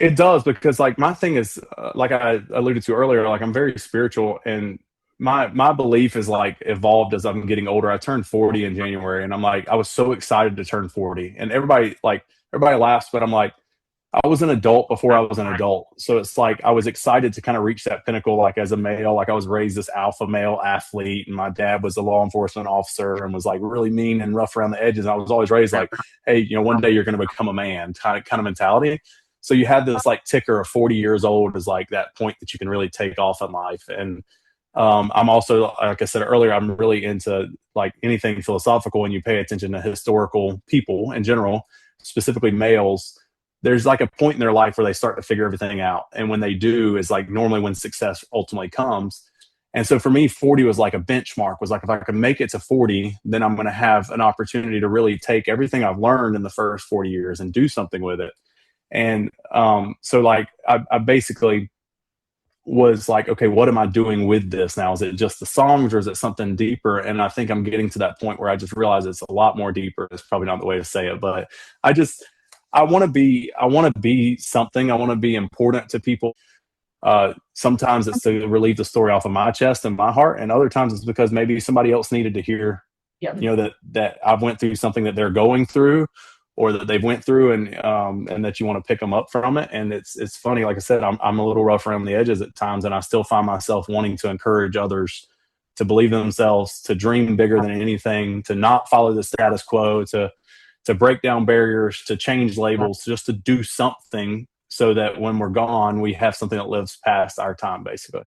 It does, because like my thing is, like I alluded to earlier, like I'm very spiritual, and my belief is like evolved as I'm getting older. I turned 40 in January, and I'm like I was so excited to turn 40, and everybody laughs, but I'm like I was an adult before I was an adult. So it's like I was excited to kind of reach that pinnacle, like as a male. Like I was raised this alpha male athlete, and my dad was a law enforcement officer and was like really mean and rough around the edges. I was always raised like, hey, one day you're going to become a man, kind of mentality. So you had this like ticker of 40 years old as like that point that you can really take off in life. And I'm also, like I said earlier, I'm really into like anything philosophical, and you pay attention to historical people in general, specifically males. There's like a point in their life where they start to figure everything out. And when they do is like normally when success ultimately comes. And so for me, 40 was like a benchmark, was like, if I could make it to 40, then I'm going to have an opportunity to really take everything I've learned in the first 40 years and do something with it. And so like I basically was like, okay, what am I doing with this now? Is it just the songs, or is it something deeper? And I think I'm getting to that point where I just realize it's a lot more deeper. It's probably not the way to say it, but I just I want to be something. I want to be important to people. Sometimes it's to relieve the story off of my chest and my heart, and other times it's because maybe somebody else needed to hear, Yeah. that I've went through something that they're going through, or that they've went through, and that you want to pick them up from it. And it's funny, like I said, I'm a little rough around the edges at times, and I still find myself wanting to encourage others to believe in themselves, to dream bigger than anything, to not follow the status quo, to break down barriers, to change labels, just to do something so that when we're gone, we have something that lives past our time, basically.